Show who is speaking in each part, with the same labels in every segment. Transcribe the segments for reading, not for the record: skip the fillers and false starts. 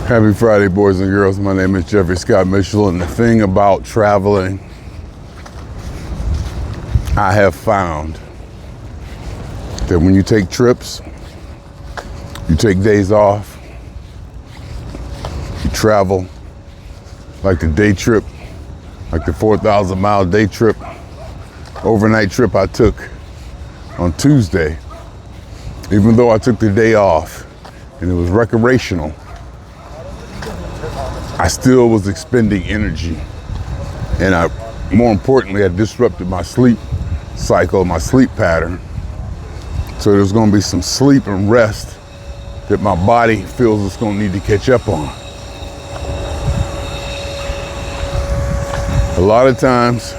Speaker 1: Happy Friday, boys and girls. My name is Jeffery Scott Mitchell, and the thing about traveling, I have found that when you take trips, you take days off, you travel, like the day trip, like the 4,000 mile day trip, overnight trip I took on Tuesday, even though I took the day off and it was recreational, I still was expending energy, and more importantly, I disrupted my sleep cycle, my sleep pattern. So there's gonna be some sleep and rest that my body feels it's gonna need to catch up on. A lot of times,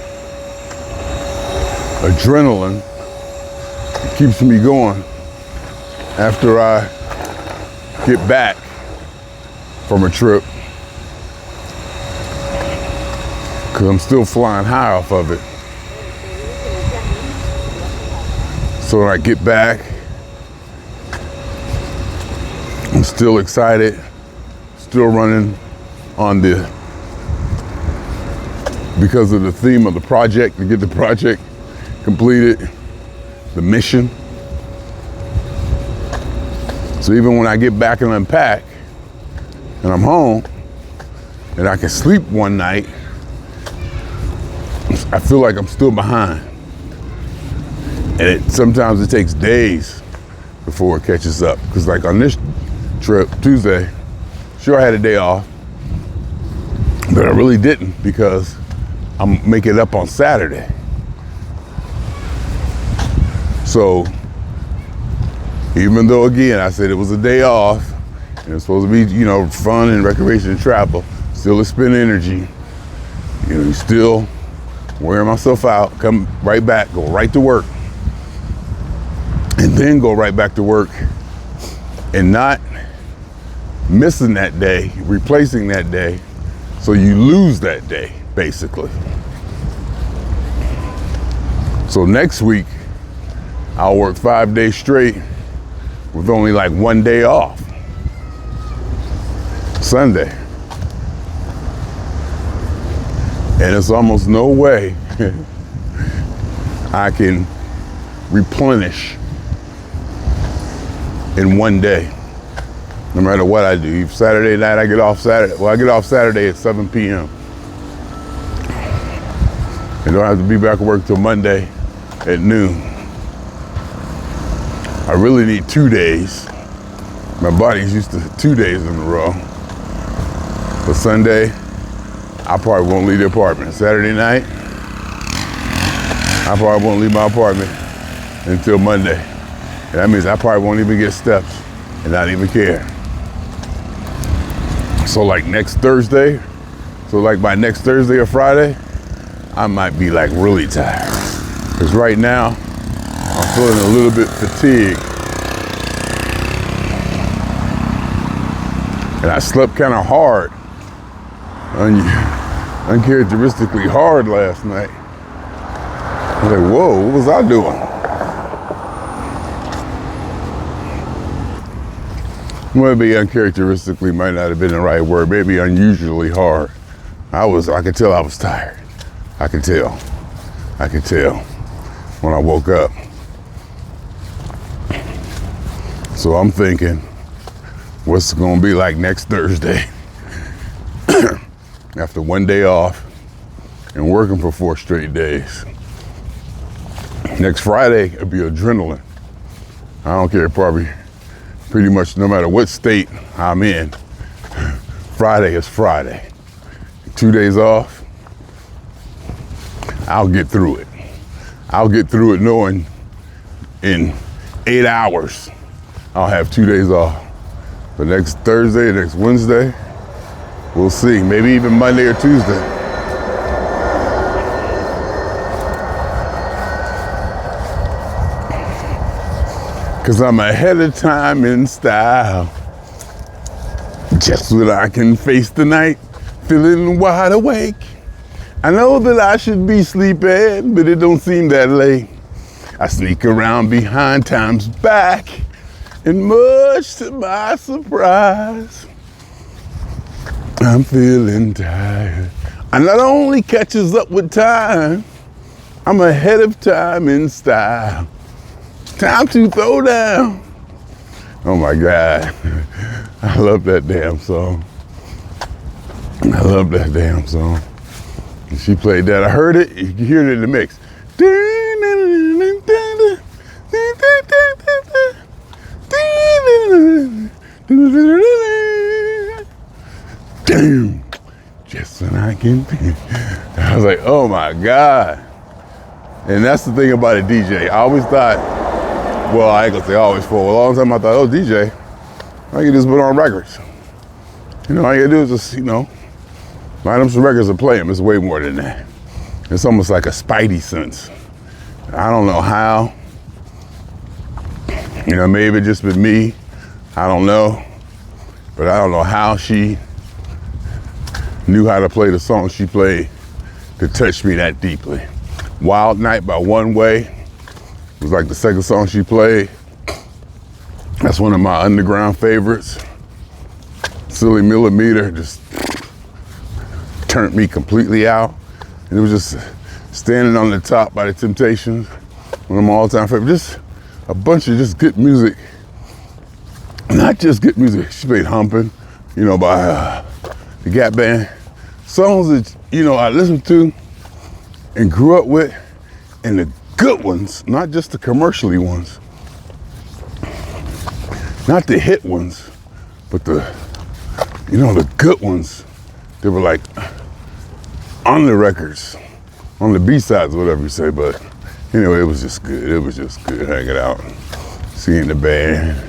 Speaker 1: adrenaline keeps me going after I get back from a trip, because I'm still flying high off of it. So when I get back, I'm still excited, still running on because of the theme of the project, to get the project completed, the mission. So even when I get back and unpack, and I'm home, and I can sleep one night, I feel like I'm still behind. And sometimes it takes days before it catches up. Because like on this trip, Tuesday, sure I had a day off, but I really didn't, because I'm making it up on Saturday. So even though, again, I said it was a day off, and it's supposed to be, fun and recreation and travel, still expend energy, still wearing myself out, come right back, go right to work, and then go right back to work, and not missing that day, replacing that day, so you lose that day, basically. So next week, I'll work 5 days straight with only like one day off, Sunday. And it's almost no way I can replenish in one day, no matter what I do. Saturday night, I get off Saturday. Well, I get off Saturday at 7 p.m. I don't have to be back at work till Monday at noon. I really need 2 days. My body's used to 2 days in a row. But Sunday, I probably won't leave the apartment. Saturday night, I probably won't leave my apartment until Monday. And that means I probably won't even get steps and not even care. So like by next Thursday or Friday, I might be like really tired. Because right now, I'm feeling a little bit fatigued. And I slept kind of hard, uncharacteristically hard last night. I was like, whoa, what was I doing? Maybe uncharacteristically might not have been the right word. Maybe unusually hard. I could tell I was tired. I could tell when I woke up. So I'm thinking, what's it gonna be like next Thursday? After one day off and working for 4 straight days. Next Friday, it'll be adrenaline. I don't care, probably pretty much no matter what state I'm in, Friday is Friday. 2 days off, I'll get through it. I'll get through it knowing in 8 hours, I'll have 2 days off. But next Thursday, next Wednesday, we'll see. Maybe even Monday or Tuesday. Cause I'm ahead of time in style. Just when I can face the night, feeling wide awake. I know that I should be sleeping, but it don't seem that late. I sneak around behind time's back, and much to my surprise, I'm feeling tired. I not only catches up with time, I'm ahead of time in style. Time to throw down. Oh my God. I love that damn song. I love that damn song. And she played that. I heard it. You can hear it in the mix. Damn. Just when I can be. I was like, oh my God. And that's the thing about a DJ. I always thought, well, I ain't gonna say always, for a long time I thought, oh, DJ, I can just put on records. You know, all you gotta do is just, you know, line up some records and play them. It's way more than that. It's almost like a spidey sense. I don't know how. You know, maybe it just been me. I don't know. But I don't know how she knew how to play the song she played to touch me that deeply. Wild Night by One Way was like the second song she played. That's one of my underground favorites. Silly Millimeter just turned me completely out. And it was just Standing on the Top by the Temptations, one of my all-time favorites. Just a bunch of just good music. Not just good music. She played Humpin', you know, by the Gap Band. Songs that, you know, I listened to and grew up with, and the good ones, not just the commercially ones, not the hit ones, but the, you know, the good ones. They were like on the records, on the B-sides, whatever you say. But anyway, it was just good. It was just good hanging out, seeing the band,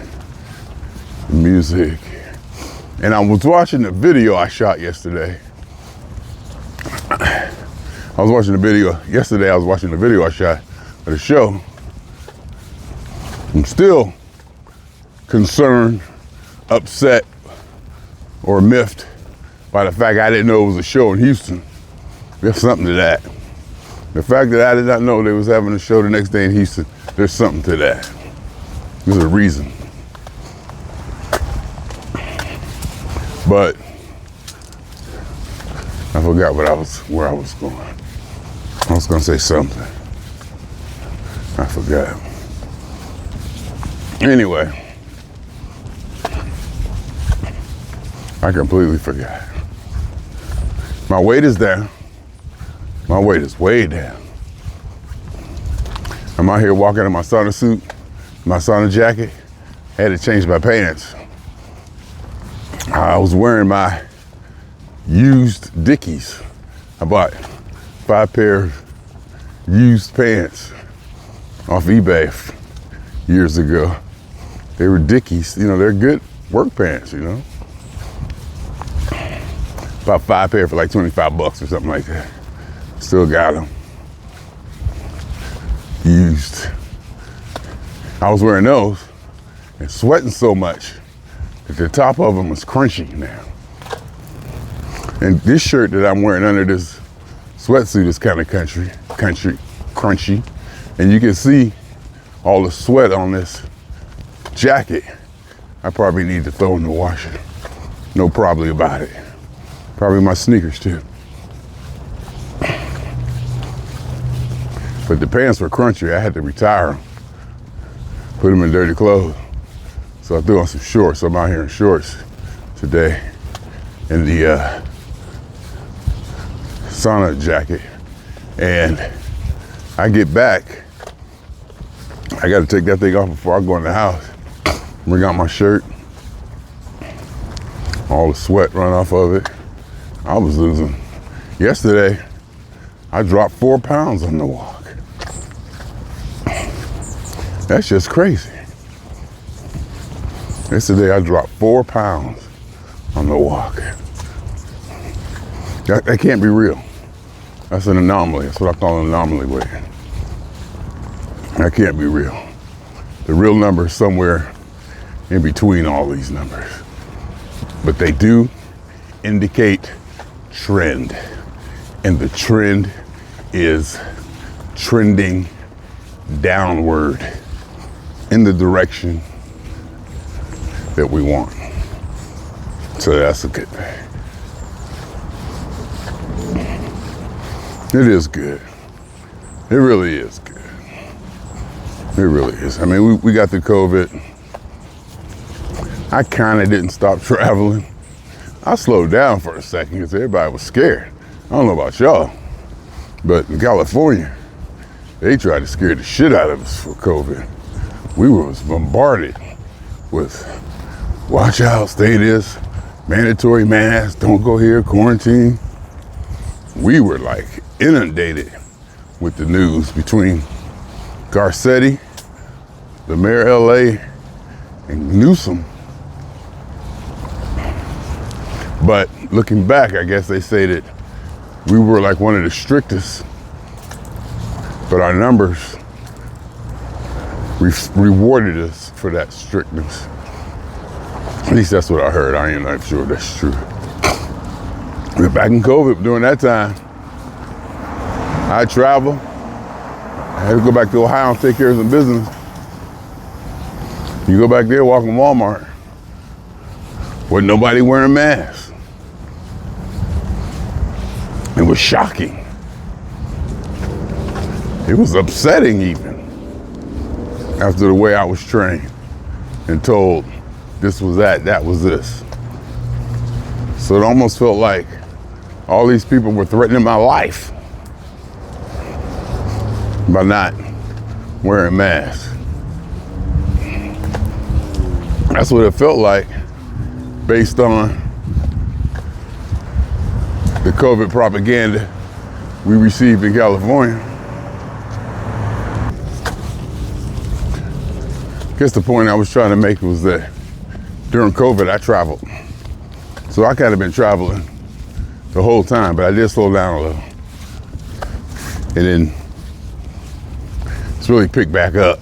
Speaker 1: the music. And I was watching the video I shot yesterday. I was watching the video I shot of the show. I'm still concerned, upset, or miffed by the fact I didn't know it was a show in Houston. There's something to that. The fact that I did not know they was having a show the next day in Houston, there's something to that. There's a reason. But I forgot where I was going. I was gonna say something. I forgot. Anyway, I completely forgot. My weight is down. My weight is way down. I'm out here walking in my sauna suit, my sauna jacket. I had to change my pants. I was wearing my used Dickies. I bought 5 pair of used pants off eBay years ago. They were Dickies, you know, they're good work pants, you know. About 5 pair for like $25 or something like that. Still got them. Used. I was wearing those and sweating so much that the top of them was crunchy now. And this shirt that I'm wearing under this sweatsuit is kind of crunchy. And you can see all the sweat on this jacket. I probably need to throw in the washer. No probably about it. Probably my sneakers too. But the pants were crunchy. I had to retire them. Put them in dirty clothes. So I threw on some shorts. I'm out here in shorts today in the sauna jacket. And I get back, I got to take that thing off before I go in the house. Bring out my shirt. All the sweat run off of it. I was losing. Yesterday, I dropped 4 pounds on the walk. That's just crazy. Yesterday, I dropped 4 pounds on the walk. That can't be real. That's an anomaly. That's what I call an anomaly weight. That can't be real. The real number is somewhere in between all these numbers. But they do indicate trend. And the trend is trending downward in the direction that we want. So that's a good thing. It is good. It really is good. It really is. I mean, we got through COVID. I kind of didn't stop traveling. I slowed down for a second because everybody was scared. I don't know about y'all, but in California, they tried to scare the shit out of us for COVID. We was bombarded with watch out, stay this, mandatory mask, don't go here, quarantine. We were like inundated with the news between Garcetti, the mayor of LA, and Newsom. But looking back, I guess they say that we were like one of the strictest, but our numbers rewarded us for that strictness. At least that's what I heard. I ain't not sure that's true. But back in COVID, during that time, I travel. I had to go back to Ohio and take care of some business. You go back there, walk in Walmart, wasn't nobody wearing masks. It was shocking. It was upsetting even, after the way I was trained and told this was that was this. So it almost felt like all these people were threatening my life by not wearing masks. That's what it felt like based on the COVID propaganda we received in California. I guess the point I was trying to make was that during COVID, I traveled. So I kind of been traveling the whole time, but I did slow down a little. And then it's really picked back up.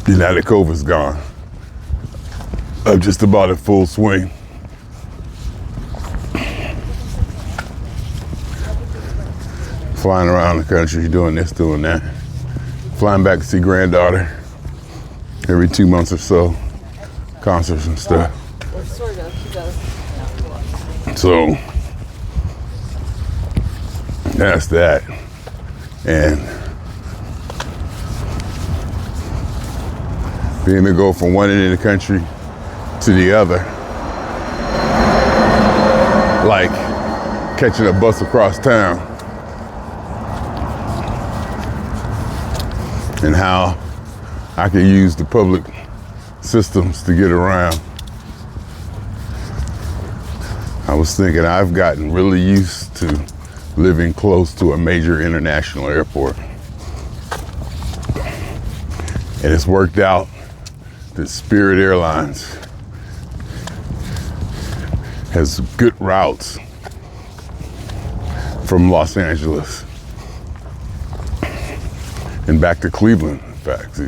Speaker 1: And now that COVID's gone, I'm just about in full swing. Flying around the country, doing this, doing that. Flying back to see granddaughter every 2 months or so. Concerts and stuff. So that's that. And being able to go from one end of the country to the other, like catching a bus across town, and how I can use the public systems to get around. I was thinking I've gotten really used to living close to a major international airport. And it's worked out that Spirit Airlines has good routes from Los Angeles and back to Cleveland, in fact.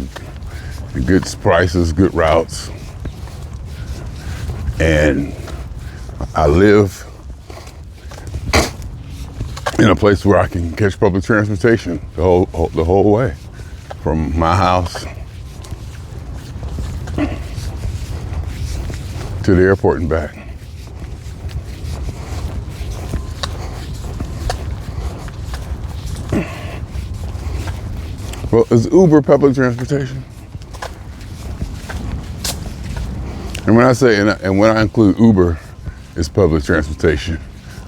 Speaker 1: Good prices, good routes. And I live in a place where I can catch public transportation the whole way from my house to the airport and back. Well, is Uber public transportation? And when I say, and when I include Uber as public transportation,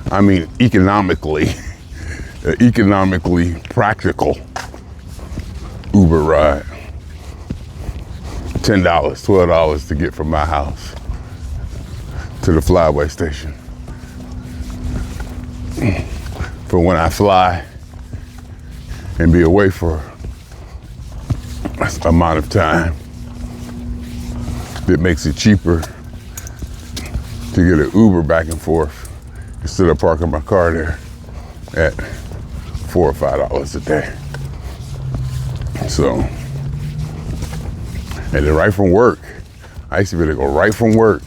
Speaker 1: I mean economically practical Uber ride. $10, $12 to get from my house to the flyaway station. For when I fly and be away for an amount of time, that makes it cheaper to get an Uber back and forth instead of parking my car there at $4 or $5 a day. So, and then right from work, I used to be able to go right from work,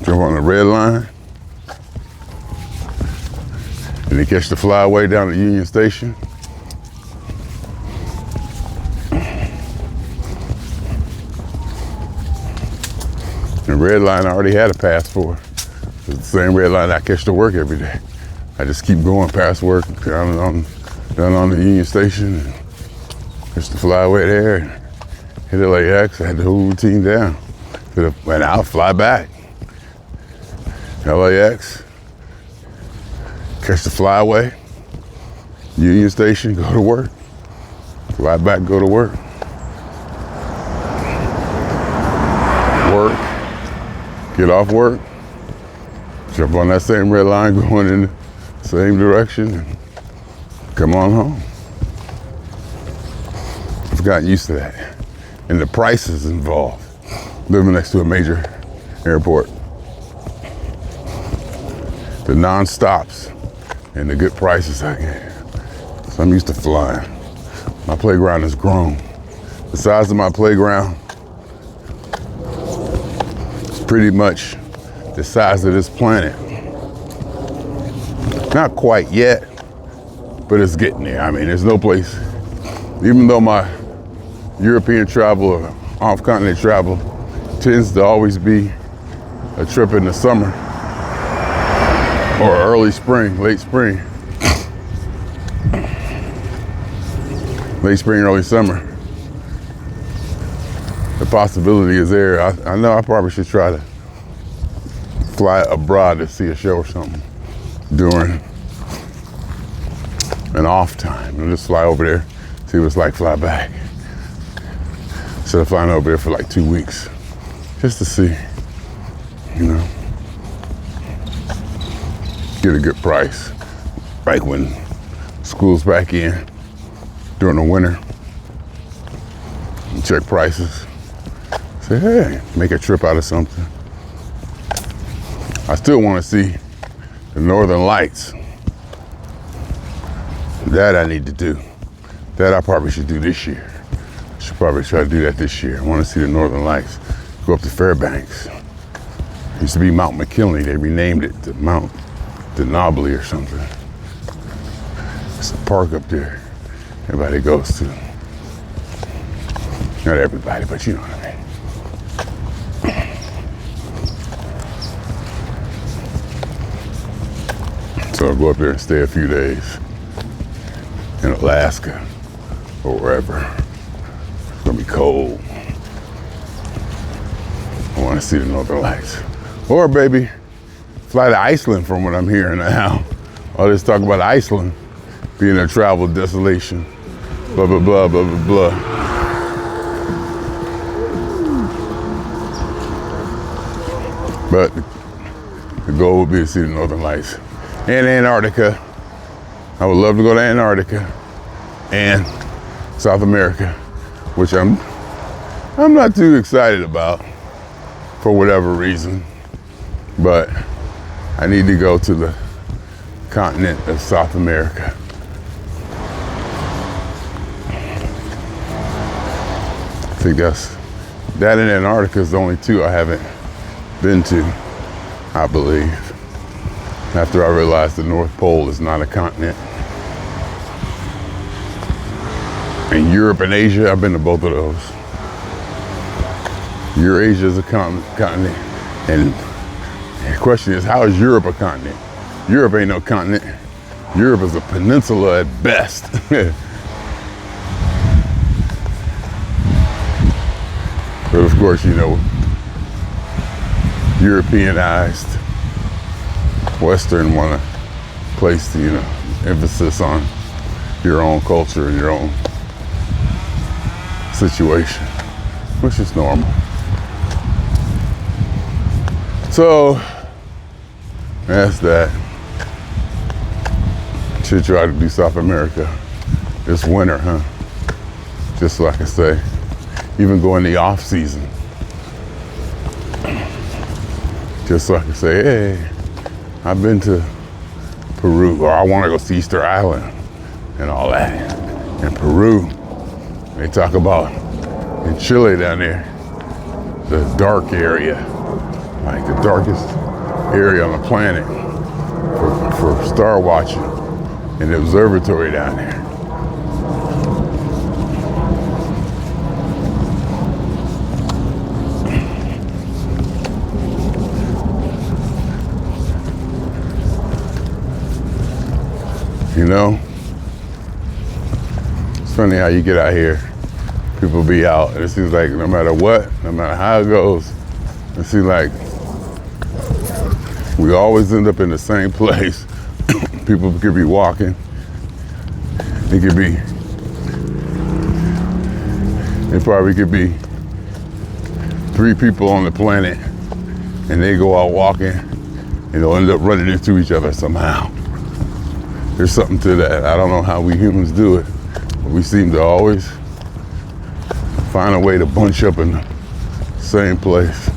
Speaker 1: jump on the red line, and then catch the flyaway down to Union Station. The red line I already had a pass for. It's the same red line I catch to work every day. I just keep going past work, down on the Union Station, and just to fly away there and hit LAX. I had the whole routine down. Went out, fly back. LAX, catch the flyway, Union Station, go to work. Fly back, go to work. Work, get off work, jump on that same red line going in the same direction, and come on home. I've gotten used to that. And the prices involved, living next to a major airport. The non-stops and the good prices I get. So I'm used to flying. My playground has grown. The size of my playground is pretty much the size of this planet. Not quite yet, but it's getting there. I mean, there's no place, even though my European travel or off-continent travel tends to always be a trip in the summer or early spring, late spring, early summer. The possibility is there. I know I probably should try to fly abroad to see a show or something during an off time and just fly over there, see what it's like, fly back. Instead of flying over there for like 2 weeks, just to see, get a good price. Like when school's back in during the winter, check prices, say, hey, make a trip out of something. I still want to see the Northern Lights. That I need to do. That I probably should do this year. I should probably try to do that this year. I want to see the Northern Lights. Go up to Fairbanks. It used to be Mount McKinley. They renamed it to Mount Denali or something. It's a park up there. Everybody goes to. Not everybody, but you know what I mean. So I'll go up there and stay a few days in Alaska or wherever. It's gonna be cold. I wanna see the Northern Lights. Or maybe fly to Iceland from what I'm hearing now. All this talk about Iceland being a travel destination. Blah, blah, blah, blah, blah, blah. But the goal would be to see the Northern Lights. And Antarctica. I would love to go to Antarctica and South America, which I'm not too excited about for whatever reason, but I need to go to the continent of South America. I think that and Antarctica is the only two I haven't been to, I believe. After I realized the North Pole is not a continent. And Europe and Asia, I've been to both of those. Eurasia is a continent. And the question is, how is Europe a continent? Europe ain't no continent. Europe is a peninsula at best. But of course, Europeanized Western want to place the, emphasis on your own culture and your own situation, which is normal. So that's that. Should try to do South America this winter, huh? Just like I say, even go in the off season. Just so I can say, hey, I've been to Peru, or I want to go see Easter Island and all that. In Peru, they talk about in Chile down there, the dark area, like the darkest area on the planet for star watching, and the observatory down there. You know? It's funny how you get out here, people be out, and it seems like no matter what, no matter how it goes, it seems like we always end up in the same place. People could be walking. It could be, it probably could be 3 people on the planet, and they go out walking, and they'll end up running into each other somehow. There's something to that. I don't know how we humans do it, but we seem to always find a way to bunch up in the same place.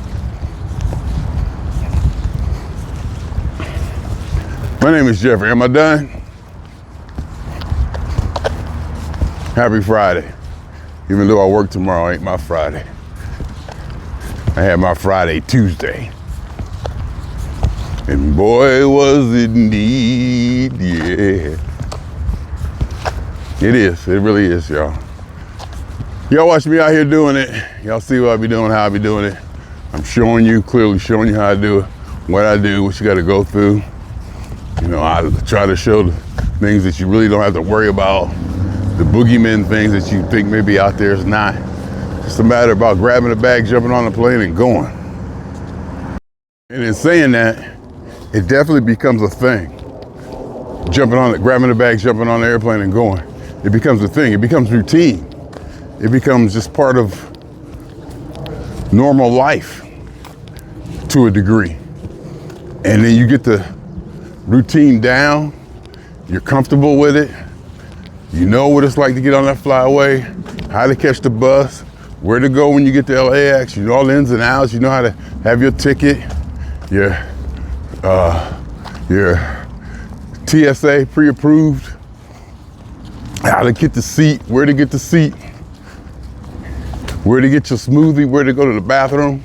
Speaker 1: My name is Jeffery. Am I done? Happy Friday. Even though I work tomorrow, ain't my Friday. I had my Friday Tuesday. And boy, was it indeed, yeah. It is, it really is, y'all. Y'all watch me out here doing it. Y'all see what I be doing, how I be doing it. I'm showing you, clearly showing you how I do it, what I do, what you gotta go through. You know, I try to show the things that you really don't have to worry about. The boogeyman things that you think maybe out there is not. It's a matter about grabbing a bag, jumping on the plane and going. And in saying that, it definitely becomes a thing. Jumping on it, grabbing the bag, jumping on the airplane and going. It becomes a thing, it becomes routine. It becomes just part of normal life to a degree. And then you get the routine down, you're comfortable with it. You know what it's like to get on that flyaway, how to catch the bus, where to go when you get to LAX, you know all the ins and outs, you know how to have your ticket, your TSA pre-approved, how to get the seat, where to get the seat, where to get your smoothie, where to go to the bathroom,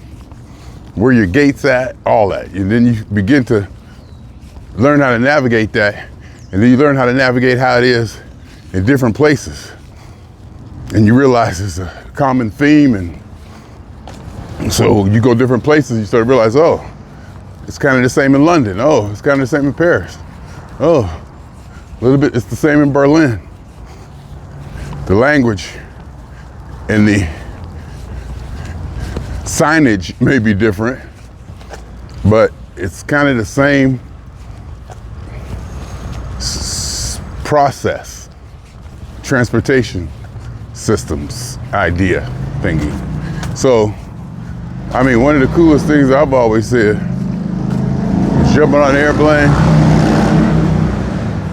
Speaker 1: where your gate's at, all that. And then you begin to learn how to navigate that, and then you learn how to navigate how it is in different places. And you realize it's a common theme, and so you go different places, you start to realize, oh, it's kind of the same in London. Oh, it's kind of the same in Paris. Oh, a little bit, it's the same in Berlin. The language and the signage may be different, but it's kind of the same process, transportation systems idea thingy. So, I mean, one of the coolest things I've always said, jumping on an airplane,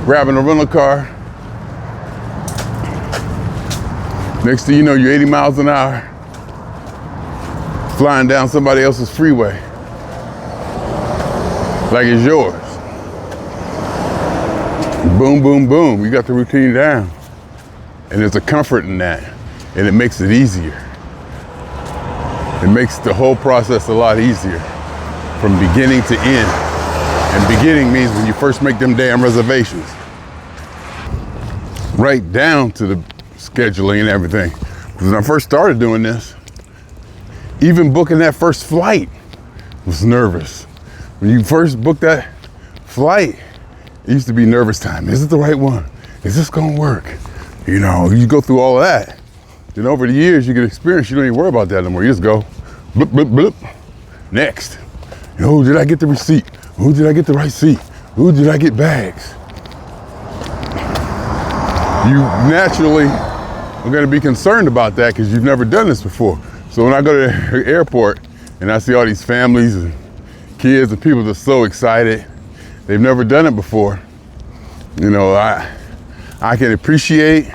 Speaker 1: grabbing a rental car. Next thing you know, you're 80 miles an hour, flying down somebody else's freeway, like it's yours. Boom, boom, boom, you got the routine down. And there's a comfort in that, and it makes it easier. It makes the whole process a lot easier from beginning to end. And beginning means when you first make them damn reservations. Right down to the scheduling and everything. Because when I first started doing this, even booking that first flight was nervous. When you first booked that flight, it used to be nervous time. Is it the right one? Is this gonna work? You know, you go through all of that. Then over the years, you get experience, you don't even worry about that anymore. You just go, blip, blip, blip, next. Oh, did I get the receipt? Oh, did I get the right seat? Oh, did I get bags? You naturally are gonna be concerned about that because you've never done this before. So when I go to the airport and I see all these families and kids and people that are so excited, they've never done it before. You know, I can appreciate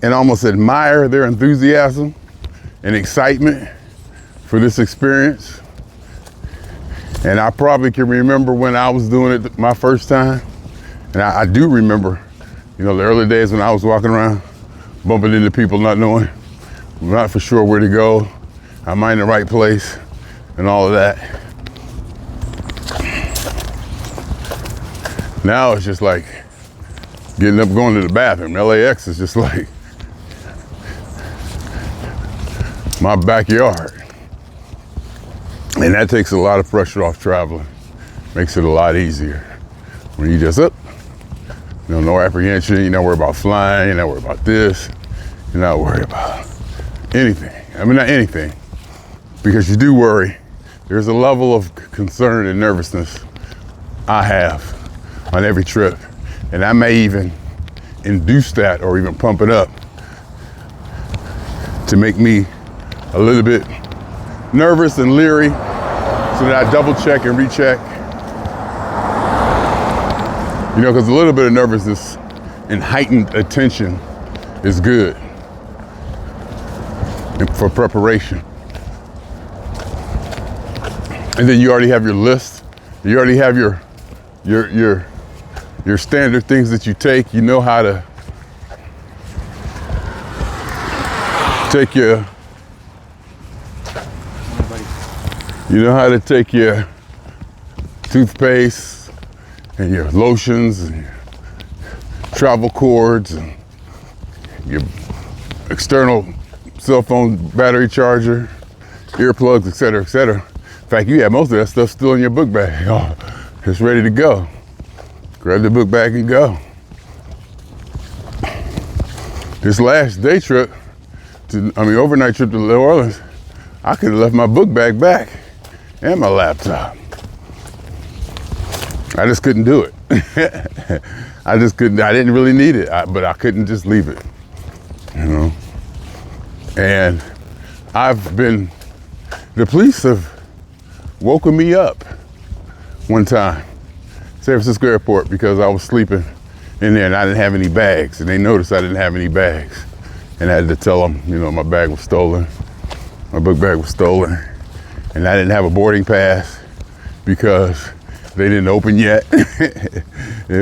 Speaker 1: and almost admire their enthusiasm and excitement for this experience. And I probably can remember when I was doing it my first time. And I do remember, you know, the early days when I was walking around, bumping into people not knowing, not for sure where to go, am I in the right place, and all of that. Now it's just like getting up, going to the bathroom. LAX is just like my backyard. And that takes a lot of pressure off traveling. Makes it a lot easier. When you just up, No apprehension. You're not worried about flying. You're not worried about this. You're not worried about anything. I mean, not anything, because you do worry. There's a level of concern and nervousness I have on every trip, and I may even induce that or even pump it up to make me a little bit nervous and leery, so that I double check and recheck. Because a little bit of nervousness and heightened attention is good for preparation. And then you already have your list. You already have your standard things that you take. You know how to take your toothpaste and your lotions and your travel cords and your external cell phone battery charger, earplugs, etc., etc. In fact, you have most of that stuff still in your book bag. Oh, it's ready to go. Grab the book bag and go. This last day trip, overnight trip to New Orleans, I could have left my book bag back and my laptop. I just couldn't do it. I didn't really need it, but I couldn't just leave it, And the police have woken me up one time, San Francisco airport, because I was sleeping in there and I didn't have any bags, and they noticed I didn't have any bags, and I had to tell them, my bag was stolen, my book bag was stolen, and I didn't have a boarding pass because they didn't open yet. It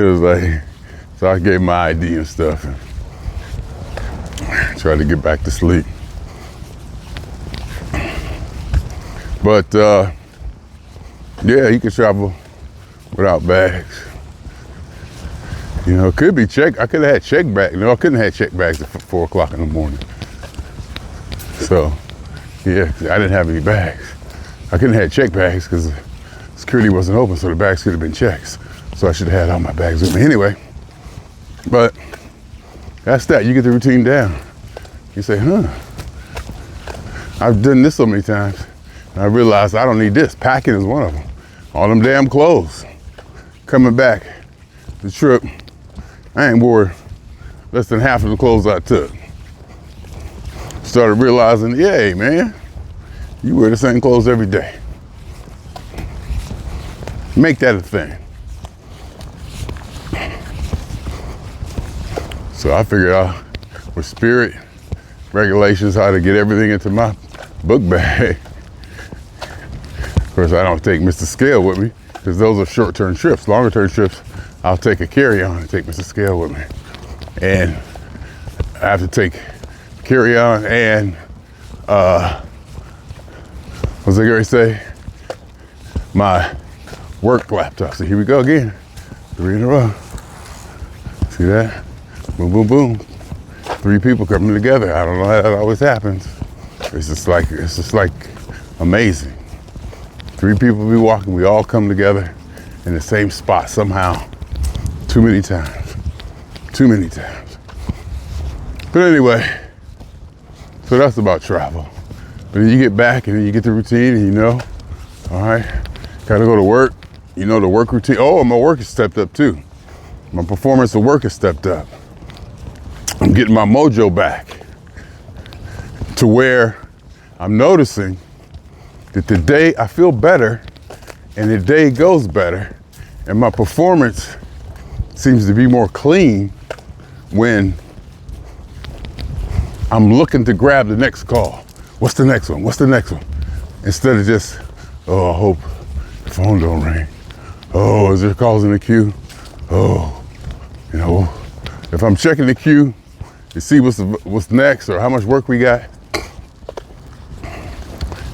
Speaker 1: was like, so I gave my ID and stuff and tried to get back to sleep. But yeah, you can travel without bags. It could be check. I could have had check bags. No, I couldn't have had check bags at 4 o'clock in the morning. So yeah, I didn't have any bags. I couldn't have had check bags because security wasn't open, so the bags could have been checks. So I should have had all my bags with me anyway. But that's that. You get the routine down. You say, I've done this so many times, and I realized I don't need this. Packing is one of them. All them damn clothes. Coming back, the trip, I ain't wore less than half of the clothes I took. Started realizing, yay, man, you wear the same clothes every day. Make that a thing. So I figured out with Spirit regulations how to get everything into my book bag. Of course, I don't take Mr. Scale with me because those are short-term trips. Longer-term trips, I'll take a carry-on and take Mr. Scale with me. And I have to take carry-on and, what's I going to say? My work laptop. So here we go again. 3 in a row. See that? Boom, boom, boom. 3 people coming together. I don't know how that always happens. It's just like amazing. 3 people be walking, we all come together in the same spot somehow. Too many times. But anyway, so that's about travel. But then you get back and then you get the routine and all right, gotta go to work. The work routine. Oh, my work has stepped up too. My performance of work has stepped up. I'm getting my mojo back to where I'm noticing that the day I feel better and the day goes better and my performance seems to be more clean when I'm looking to grab the next call. What's the next one? Instead of just, I hope the phone don't ring. Oh, is there calls in the queue? Oh, if I'm checking the queue to see what's next or how much work we got,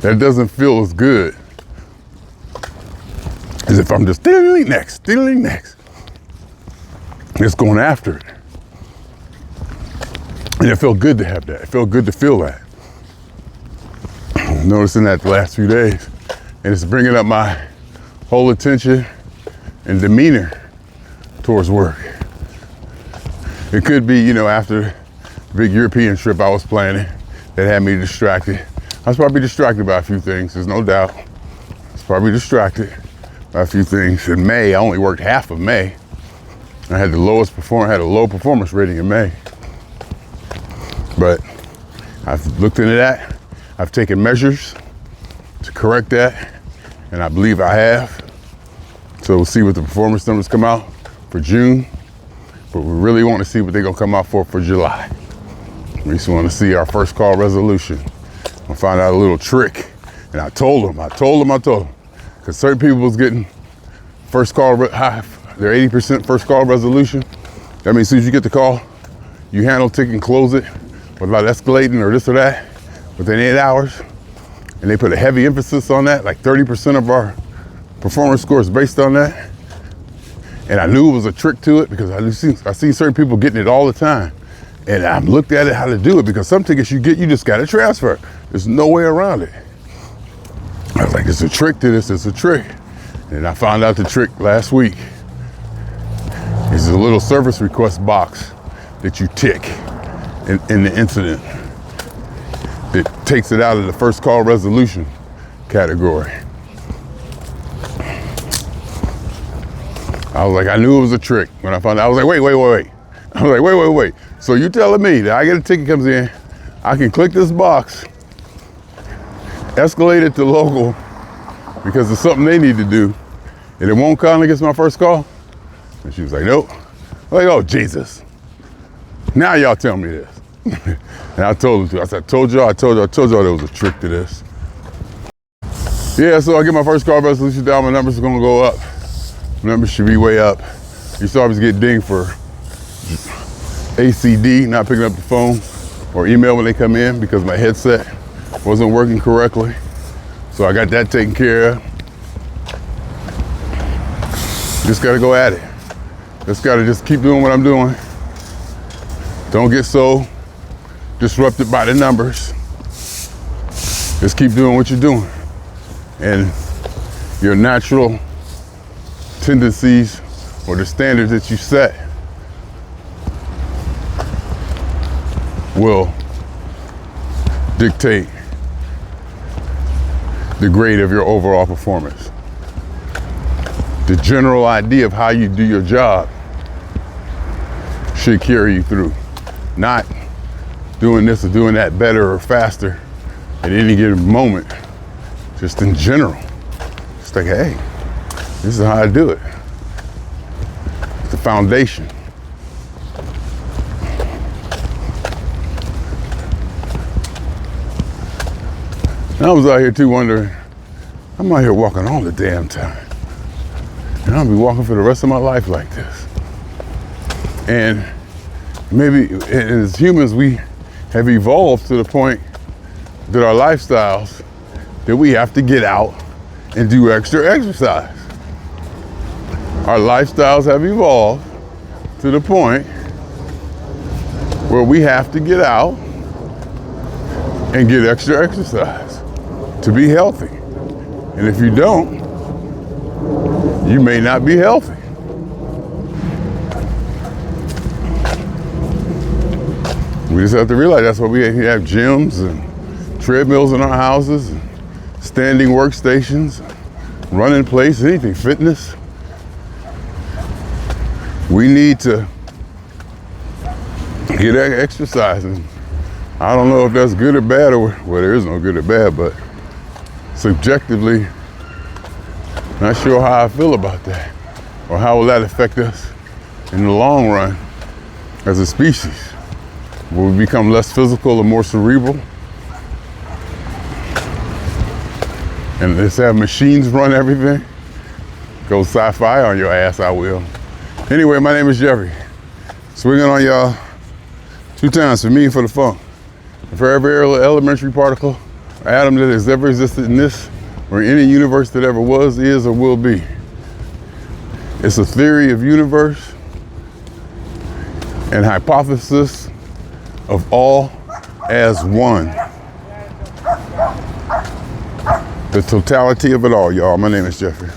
Speaker 1: that doesn't feel as good as if I'm just diddling next. Just going after it. And it felt good to have that. It felt good to feel that. I'm noticing that the last few days. And it's bringing up my whole attention and demeanor towards work. It could be, you know, after the big European trip I was planning that had me distracted. I was probably distracted by a few things, there's no doubt. I was probably distracted by a few things. In May, I only worked half of May. I had the lowest had a low performance rating in May. But I've looked into that. I've taken measures to correct that, and I believe I have. So we'll see what the performance numbers come out for June, but we really want to see what they're gonna come out for July. We just want to see our first call resolution. I found out a little trick, and I told them, because certain people was getting first call high, their 80% first call resolution. That means as soon as you get the call, you handle the ticket and close it without escalating or this or that within 8 hours. And they put a heavy emphasis on that, like 30% of our performance score is based on that. And I knew it was a trick to it because I see certain people getting it all the time. And I looked at it how to do it, because some tickets you get, you just gotta transfer. There's no way around it. I was like, it's a trick to this, it's a trick. And I found out the trick last week. It's a little service request box that you tick in the incident. It takes it out of the first call resolution category. I was like, I knew it was a trick when I found out. I was like, wait. I was like, wait. So you telling me that I get a ticket comes in, I can click this box, escalate it to local because it's something they need to do, and it won't count against my first call? And she was like, nope. I'm like, oh, Jesus. Now y'all tell me this. And I told them to. I said, I told y'all there was a trick to this. Yeah, so I get my first call resolution down, my numbers are gonna go up. My numbers should be way up. You still always get dinged for ACD, not picking up the phone, or email when they come in because my headset wasn't working correctly. So I got that taken care of. Just gotta go at it. Just keep doing what I'm doing. Don't get so disrupted by the numbers. Just keep doing what you're doing. And your natural tendencies or the standards that you set will dictate the grade of your overall performance. The general idea of how you do your job should carry you through. Not doing this or doing that better or faster at any given moment. Just in general. Just like, hey, this is how I do it. It's the foundation. And I was out here too wondering, I'm out here walking all the damn time. And I'll be walking for the rest of my life like this. And maybe as humans, we have evolved to the point that our lifestyles, that we have to get out and do extra exercise. Our lifestyles have evolved to the point where we have to get out and get extra exercise to be healthy. And if you don't, you may not be healthy. We just have to realize that's why we have gyms and treadmills in our houses, and standing workstations, running places, anything, fitness. We need to get exercising. I don't know if that's good or bad, or well, there is no good or bad, but subjectively, not sure how I feel about that, or how will that affect us in the long run as a species. Will we become less physical and more cerebral? And let's have machines run everything? Go sci-fi on your ass, I will. Anyway, my name is Jeffery. Swinging on y'all 2 times for me and for the funk. And for every elementary particle or atom that has ever existed in this or any universe that ever was, is, or will be. It's a theory of universe and hypothesis of all as one. The totality of it all, y'all. My name is Jeffery.